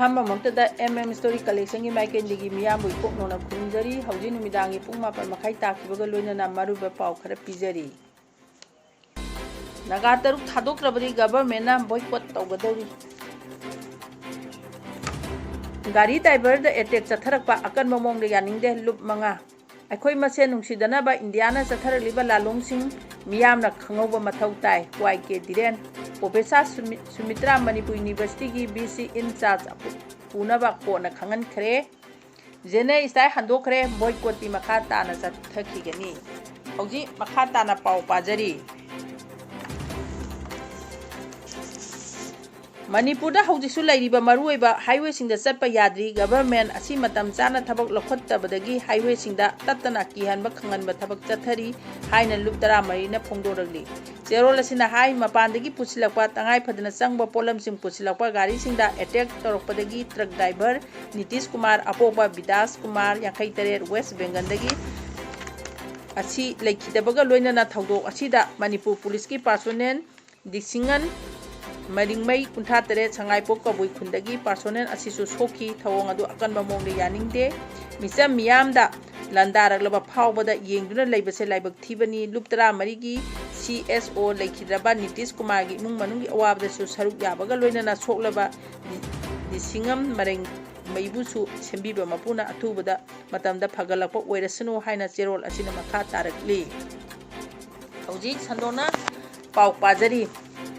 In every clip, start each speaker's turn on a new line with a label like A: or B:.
A: ꯑꯍꯥꯟꯕꯃꯛꯇꯗ Story Collectionꯒꯤ ꯃꯥꯏꯀꯩꯗꯒꯤ ꯃꯤꯌꯥꯝꯕꯨ ꯏꯀꯣꯛꯅꯣꯅ ꯈꯨꯔꯨꯝꯖꯔꯤ ꯍꯧꯖꯤꯛ ꯅꯨꯃꯤꯗꯥꯡꯒꯤ ꯄꯨꯡ 7:30 ꯇꯥꯈꯤꯕꯒ ꯂꯣꯏꯅꯅ ꯃꯔꯨꯑꯣꯏꯕ ꯄꯥꯎ ꯈꯔ ꯄꯤꯖꯔꯤ Naga thadoktrabdi government boycott tꯧꯒꯗꯧꯔꯤ Gari driver attack chatharakpa akanba mongda yaningde loop 5 ꯑꯩꯈꯣꯏ ꯃꯁꯦꯟ ꯅꯨꯡꯁꯤꯗꯅꯕ ꯏꯟꯗꯤꯌꯥꯅ ꯆꯠꯊꯔꯛꯂꯤꯕ ꯂꯥꯂꯣꯡꯁꯤꯡ ꯃꯤꯌꯥꯝꯅ ꯈꯪꯍꯧꯕ ꯃꯊꯧ ꯇꯥꯏ ꯋꯥꯏ.ꯀꯦ. ꯙꯤꯔꯦꯟ ꯄ꯭ꯔꯣꯐꯦꯁꯔ ꯁꯨꯃꯤꯇ꯭ꯔꯥ ꯃꯅꯤꯄꯨꯔ ꯌꯨꯅꯤꯚꯔꯁꯤꯇꯤꯒꯤ ꯕꯤ.ꯁꯤ. ꯏꯟꯆꯥꯔꯖ ꯄꯨꯅꯕ ꯀꯣꯟꯅ ꯈꯪꯍꯟꯈ꯭ꯔꯦ ꯖꯦꯅꯦ ꯁ꯭ꯇꯥꯏꯜ ꯍꯟꯗꯣꯛꯈ꯭ꯔꯦ ꯕꯣꯏꯀꯣꯠꯇꯤ ꯃꯈꯥ ꯇꯥꯅ ꯆꯠꯊꯈꯤꯒꯅꯤ ꯍꯧꯖꯤꯛ ꯃꯈꯥ ꯇꯥꯅ ꯄꯥꯎ ꯄꯥꯖꯔꯤ Manipurda hꯧꯖꯤꯛꯁꯨ ꯂꯩꯔꯤꯕ ꯃꯔꯨꯑꯣꯏꯕ 하이웨이ꯁꯤꯡꯗ ꯆꯠꯄ ꯌꯥꯗ꯭ꯔꯤ ꯒꯚꯔꯟꯃꯦꯟꯠ ꯑꯁꯤ ꯃꯇꯝ ꯆꯥꯅ ꯊꯕꯛ ꯂꯧꯈꯠꯇꯕꯗꯒꯤ 하이웨이ꯁꯤꯡꯗ ꯇꯠꯇꯅ ꯀꯤꯍꯟꯕ ꯈꯪꯍꯟꯕ ꯊꯕꯛ ꯆꯠꯊꯔꯤ ꯍꯥꯏꯅ ꯂꯨꯞ 14ꯅ ꯐꯣꯡꯗꯣꯔꯛꯂꯤ ꯆꯦꯔꯣꯜ ꯑꯁꯤꯅ ꯍꯥꯏ ꯃꯄꯥꯟꯗꯒꯤ ꯄꯨꯁꯤꯜꯂꯛꯄ ꯇꯉꯥꯏ ꯐꯗꯅ ꯆꯪꯕ ꯄꯣꯠꯂꯝꯁꯤꯡ ꯄꯨꯁꯤꯜꯂꯛꯄ ꯒꯥꯔꯤꯁꯤꯡꯗ ꯑꯦꯇꯦꯛ ꯇꯧꯔꯛꯄꯗꯒꯤ ꯇ꯭ꯔꯛ ꯗ꯭राꯏꯚꯔ ꯅꯤꯇꯤꯁ ꯀꯨꯃꯥꯔ ꯑꯄꯣꯛꯄ ꯕꯤꯗꯥꯁ ꯀꯨꯃꯥꯔ 53 ꯋꯦꯁ ꯕꯦꯡꯒꯜꯗꯒꯤ ꯑꯁꯤ ꯂꯩꯈꯤꯗꯕꯒ ꯂꯣꯏꯅꯅ ꯊꯧꯗꯣꯛ ꯑꯁꯤꯗ ꯃꯅꯤꯄꯨꯔ ꯄꯨꯂꯤꯁꯀꯤ ꯄꯥꯔꯁꯣꯅꯦꯜ ꯗꯤꯁꯤꯡꯒꯟ ꯃꯔꯤꯡꯃꯩ 58 ꯁꯉꯥꯏꯄꯣꯛ ꯀꯕꯨꯏ ꯈꯨꯟꯗꯒꯤ ꯄꯥꯔꯁꯣꯅꯦꯜ ꯑꯁꯤꯁꯨ ꯁꯣꯛꯈꯤ ꯊꯧꯑꯣꯡ ꯑꯗꯨ ꯑꯀꯟꯕ ꯃꯑꯣꯡꯗ ꯌꯥꯅꯤꯡꯗꯦ ꯃꯤꯆꯝ ꯃꯤꯌꯥꯝꯗ ꯂꯟꯗꯥꯔꯛꯂꯕ ꯐꯥꯎꯕꯗ ꯌꯦꯡꯗꯨꯅ ꯂꯩꯕꯁꯦ ꯂꯥꯏꯕꯛ ꯊꯤꯕꯅꯤ ꯂꯨꯞ 14ꯒꯤ CSO ꯂꯩꯈꯤꯗ꯭ꯔꯕ ꯅꯤꯇꯤꯁ ꯀꯨꯃꯥꯔꯒꯤ ꯏꯃꯨꯡ ꯃꯅꯨꯡꯒꯤ ꯑꯋꯥꯕꯗꯁꯨ ꯁꯔꯨꯛ ꯌꯥꯕꯒ ꯂꯣꯏꯅꯅ ꯁꯣꯛꯂꯕ ꯗꯤꯁꯤꯡꯉꯝ ꯃꯔꯤꯡꯃꯩꯕꯨꯁꯨ ꯁꯦꯝꯕꯤꯕ ꯃꯄꯨꯅ ꯑꯊꯨꯕꯗ ꯃꯇꯝꯗ ꯐꯒꯠꯂꯛꯄ ꯑꯣꯏꯔꯁꯅꯨ ꯍꯥꯏꯅ ꯆꯦꯔꯣꯜ ꯑꯁꯤꯅ ꯃꯈꯥ ꯇꯥꯔꯛꯂꯤ ꯍꯧꯖꯤꯛ ꯁꯟꯗꯣꯛꯅ ꯄꯥꯎ ꯄꯥꯖꯔꯤ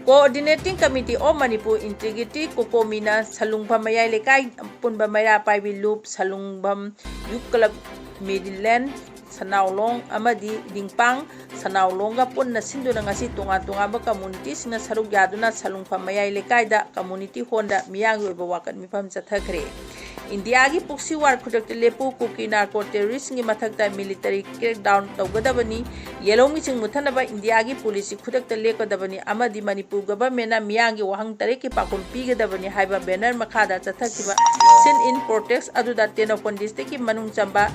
A: Coordinating Committee of Manipur Integrity Kokomina Salungpham Mayai Lekai Punba Maira Paibi Loop Salungpham Youth Club Midland Sanaulong Amadi Dingpang Sanaulonga Punna Sinduna ngasi tunga-tungaba community sina saruk yaduna Salungpham Mayai Lekaida community honda miyang oiba wakat mifam chathakre India gi puksi war khudakta lepu kuki narco terrorist ngi mathakta military crackdown tawgadabani yelongi ching muthanaba India gi police khudakta lekadabani amadi Manipur government na miyang gi wahang tareki pakum pigadabani haiba banner makhada chathakiba sin in protest aduda Tenopon district ki manung chamba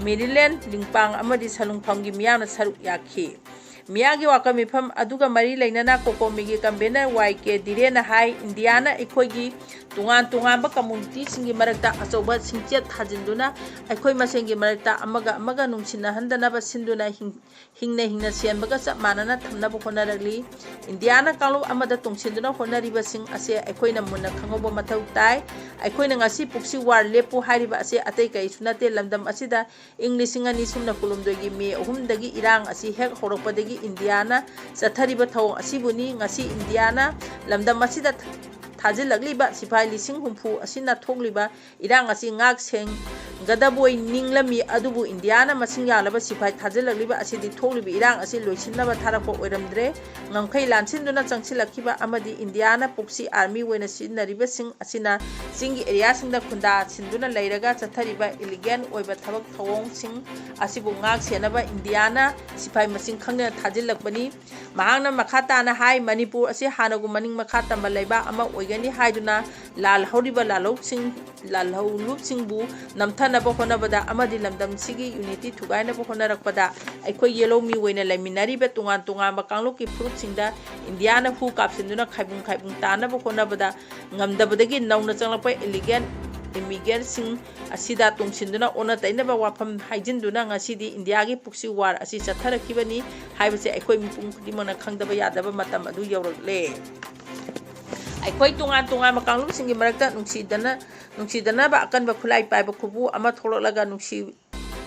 A: Maryland Lingpang amadi Salungpham gi miyang na saruk yakhi Miyagi waka mifam aduga mari lainana kokomigi convener Y.K. Dhirena hai Indiana ikoigi tungan-tungan ba community singi marakta asoba singchet hajinduna aikoi masengi marakta amaga nungsinahanda ba sinduna hingna sianbaga chap manana thamnaba honaragli Indiana kalu amada tungsinduna honariba sing ase aikoi na munna khangoba mathau tai aikoi na ngasi puksi war lepu hairiba ase atei kai sunate lamdam asida English ngani sumna kulumdogi me 3 dagi irang asi hek horoppadagi Indiana chathariba thawong asibuni ngasi Indiana lamdam asida thajilakliba sipai lising humpu asina thogliba irang asi ngak seng gadaboi ninglami adubu Indiana masing yalaba sipai thajilakliba asidi thoglibi irang asi loisinaba tharakpo oiramdre ngamkhai lansinduna changsilakiba amadi Indiana Puksi Army wena sinariba sing asina singi area singda khunda sinduna leiraga chathariba illegal oiba thabak thawong sing asibu ngak senaba Indiana sipai masing khangna thajilakbani mahangna makhata na hai Manipur asi hanagu maning makhata malaiba ama oigani haiduna lal horiba lalholup singbu namthanaba honabada amadi lamdam sigi unity thugaina ba honarakpada aikoi yellow mi wena laiminariba tungan makangloki fruit singda Indiana hu kapsinduna khaibung tanaba honabada ngamdabadagi nauna changlakpa illegal immigrant sing asida tungsinduna ona tainaba wafam haijinduna ngasidi India gi puksi war asi chatharakibani haibase aikoi mipung khudimana khangdaba yadaba matam adu yawrakle aikoi tungan makanglu singi marakta nungsidana ba akanba khulai paiba khubu ama thololaga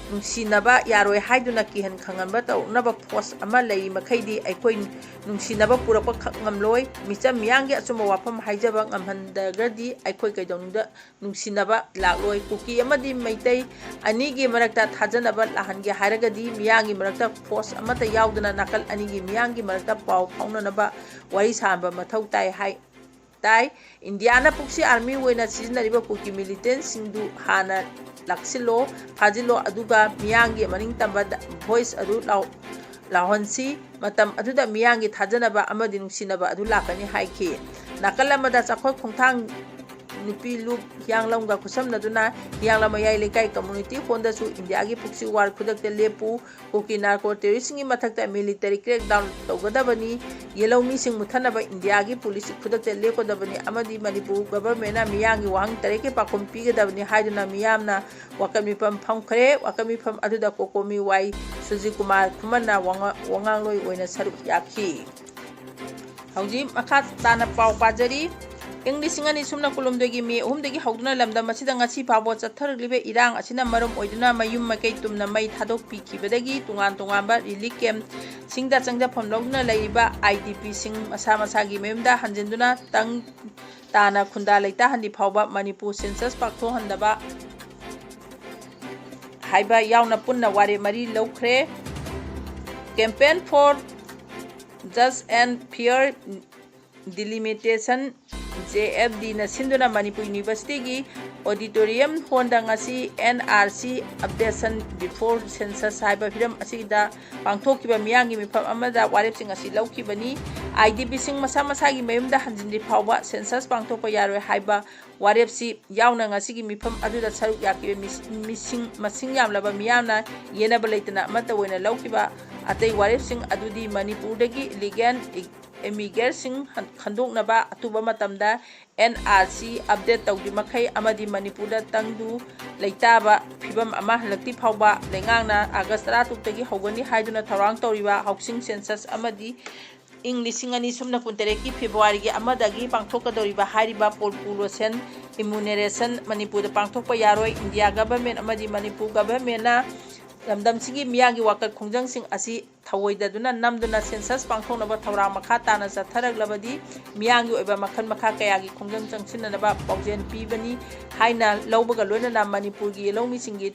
A: nungsinaba yaroi haiduna kihan khanganba tawnaba post ama lei makhaidi aikoi nungsinaba purapa ngamloi micham miyangi achuma wafam haijaba ngamhandagadi aikoi kaidongda nungsinaba lakloi kuki amadi maitai anigi marakta thajanaba lahangi haragadi miyangi marakta post amata yaudana nakal anigi miyangi marakta pau phaunanaba wari samba mathau tai Indiana Puksi Army wena sizinariba kuki militant singdu hana laksilo phajilo aduga miyangi maning tamba voice adu lahonsi matam aduda miyangi thajanaba amadi nungsinaba adu lakani haiki nakalamada chakhoi khongthang nupi lup hiyanglomga khusamnaduna hiyanglama yai lekai community hondasu India gi puksi war khudakta lepu koki narco terrorism gi mathakta military crackdown tawgadabani yelomi sing muthanaba India gi police khudakta lekodabani amadi manipur government na miyangi wahang tareke pakhom pigadabani haiduna miyamna wakami pam phamkhare wakami pam aduda kokomi wai Suji Kumar Kumana wangangloi oina saruk yakhi hauji makha tana pau pajari English ngani sumna kulumdegi mi humdegi hauduna lamda masida ngasi pabo chatharlibe irang asina marum oiduna mayum makai tumna mai thadok pikibadagi tungan ba relief camp singda changja phomlogna laiba IDP sing masa masagi memda hanjenduna tang tana khunda leita handi phawba Manipur census pakho handaba haiba yauna punna ware mari laukhre campaign for just and fair delimitation JFD na sinduna Manipur University gi auditorium honda ngasi NRC updation before census haiba hiram asida pangthokiba miyangi mifam amada warep sing asi laukibani IDP sing masa masagi mayumda hanjindi phawba census pangthokpa yaroi haiba warep si yauna ngasi gi mifam aduda saruk yakibe masing yamlaba miyamna yenaba leitana amata oina laukiba atei warep sing adudi Manipur dagi illegal immigrants sing khandoknaba atuba matamda NRC update tawdi makai amadi Manipur da tangdu leitaba phibam ama halakti phawba lengangna August 3 tagi hogani haiduna tharang toriba housing census amadi English ngani sumna kuntereki February gi amadagi pangthokadoriba hariba population enumeration Manipur da pangthokpa yaroi India government amadi Manipur government na lamdam sigi miyangi wakal khongjang sing asi thawoidaduna namduna census pangthoknaba thawra makha tana chatharaglabadi miyangi oiba makhan makha kayagi khongjang changsinanaba pawjen pibani haina lawbaga loinana Manipur gi lomi singi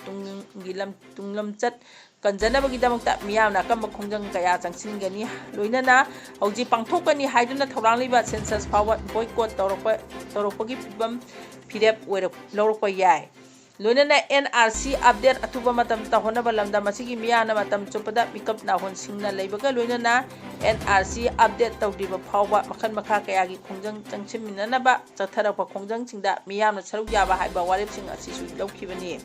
A: tunglam chat kanjanabagi damakta miyamna kamba khongjang kaya changsingani loinana hauji pangthokani haiduna thawrangliba census power boycott tawrokpagi pibam phirep oirap lawrokpa yai loinana NRC update atuba matam tahonaba lamda masigi miyana matam chopada mikap na hon singna leibaga loinana NRC update tawdiba phawba makhan makha kayagi khongjang changchiminanaba chatharapa khongjang singda miyamna saruk yaba haiba warep sing asisu laukibani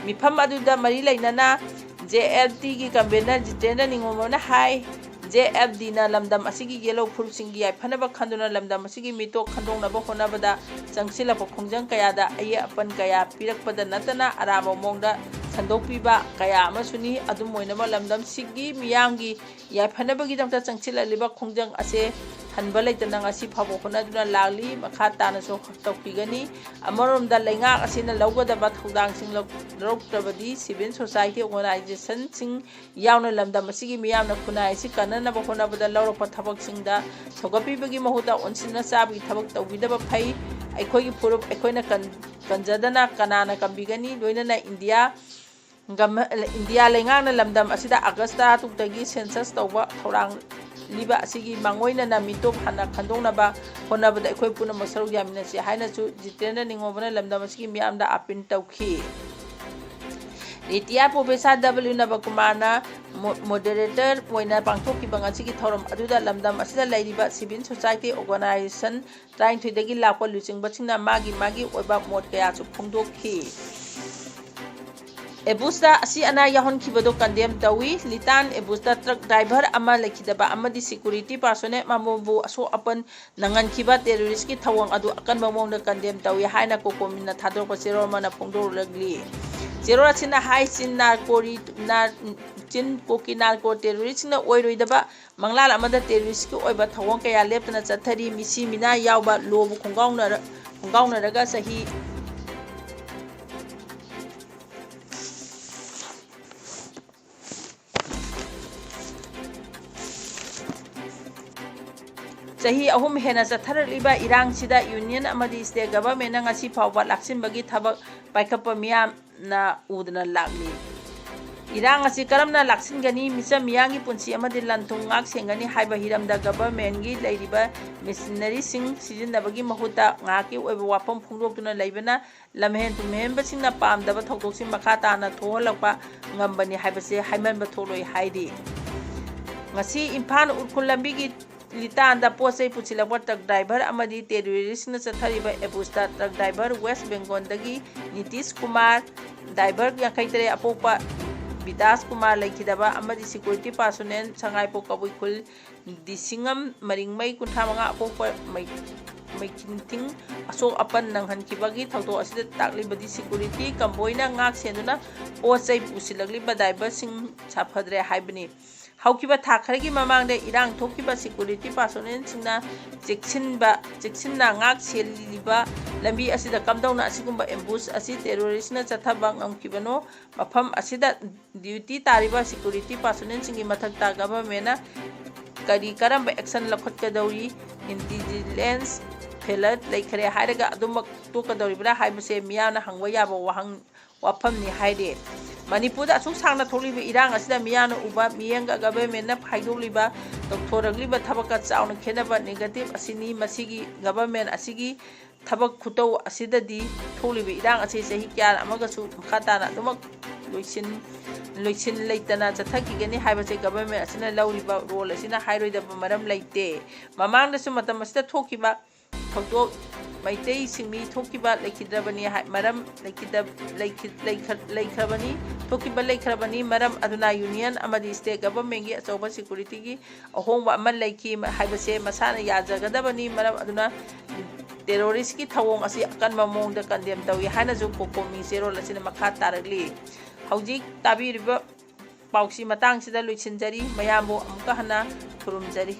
A: mifam aduda mari leinana JFD gi convener jitenda ningomona hai JFD na lamdam asigi yellow full singi ai phanaba khanduna lamdam asigi mito khandongna ba honabada changsila pa khongjang kaya da aye apan kaya pirakpada natana araba mongda sandokpiba kaya amasuni adum moinama lamdam sigi miyangi ya phanaba gi damta changsila liba khongjang ase hanba leitana ngasi phabo honaduna lagli makha tana so tokpigani amoromda lenga asina lawgadaba thudang sing thadoktrabdi civil society organization sing yauna lamdam asigi miyamna khunai si kanana ba honabada lawrokpa thabak singda thogapibagi mahuta onsina sabi thabak tawbidaba phai aikhogi purup aikoina kanjadana kanana kambigani loinana India lengana lamdam asida August 2 tagi census tawba thorang liba asigi mangoina na mitop hana khandongna ba honabada aikoi puna masaru yamina si haina chu jitena ningobana lamdam asigi miyamda apin tawkhi Nitya Professor W Nabakumana moderator moina pangthoki bangasi ki thorom aduda lamdam asida lairiba civil society organization trying to dagi lakwa luching bachina magi oiba mod kaya chu phongdokhi Ebusta asi ana yahon kibado condemn tawi litan ebusta truck driver ama lekhidaba amadi security personnel mamobu aso apan nangan kiba terrorist ki thawang adu akan mamongda condemn tawi haina kokomina thador pasero mana phongdor lagli zero china high chin narcori na chin koki narco terrorist na oiroidaba manglal amada terrorist ki oiba thawang kaya leptana chathari misi mina yawba lobu khongauna raga sahi Sahi ahum hena chatharaliba irang sida union amadi state government na ngasi phawba laksinbagi thabak paikapa miyam na udna lagli irang asi karamna laksingani misa miyangi punsi amadi lantung ngak sengani haiba hiramda government gi leiriba machinery sing sijinabagi mahuta ngaki oiba wapam phungdokduna leibana lamhen tumhen basingna pamdaba thokdoksin makata na thoholakpa ngambani haibase haimanba tholoi haidi ngasi imphal urkhul lambi gi लितांदा पोचै पुछिलक्पा truck driver अमदी टेररिस्टना चथरिबा एबुस्ता truck driver west बेंगोलदगी Nitish Kumar driver 53 अपोपा विदास कुमार लेखिदबा अमदी सिक्योरिटी पर्सोनेल संगाइपो कबुइखुल दिसिंगम मरिंगमई 35 अपोपा मैखिंथिंग असोक अपन नंहनखिबगी थौदो असिदा ताकलिबदी सिक्योरिटी कंबोइना ngak सेंदुना पोचै पुसिलगलिबा ड्राइवर सिंह साफद्रे हाइबनी हौकिबा थाखरगी ममांगदे इरांग थोकिबा सिक्योरिटी पर्सोनेल सिंगना चेक्सिनना ngak सेलिबा लंबी असिदा कमदौना असिगुंबा एम्बुश असि टेररिस्टना चथबा ngamkibano मफम असिदा ड्यूटी तारिबा सिक्योरिटी पर्सोनेल सिंगी मथक्ता गवर्नमेंटना करी करम एक्शन लखटकदौरी इंटेलिजेंस फेलर लेखरे हायरगा अदुमक तोकदौरिबरा हाइबसे मियाना हंगवा याबा वाफमनी हायरे मणिपुर असुक सांगना थोलिबा इरांग असिदा मियाना उबा मियंगा गवर्नमेंटना फाइदोलिबा तोक्थोरगलिबा थबका चाउना खेनबा नेगेटिव असिनी मसिगी गवर्नमेंट असिगी थबक खुतौ असिददी थोलिबा इरांग असि सही क्यार अमगसु मखाताना अदुमक लोइसिन लेतना चथकिगनी हाइबसे गवर्नमेंट असिना लौरिबा रोल असिना हाइरोइदबा मरम लेते ममांगदसु मतम असिदा थोकिबा थौदो मैतै सिंमी थोकिबा लेखिद्रबनी मरम लेखरबनी थोकिबा लेखरबनी मरम अदुना यूनियन अमदी स्टेट गवर्नमेंट की अचौबा सिक्योरिटी की अहोंबा अमन लेखि हाइबसे मसाना याजगदबनी मरम अदुना टेररिस्ट की थवोंग असी अकनबा मोंगदा कंडेम तौई हाइनाजु कोकोमी जेरोल असिना मखा तारगली हौजिक ताबिरिबा पाउसी मतांगसिदा लुइसिनजरी मयामबो अमुका हना खुरुमजरी।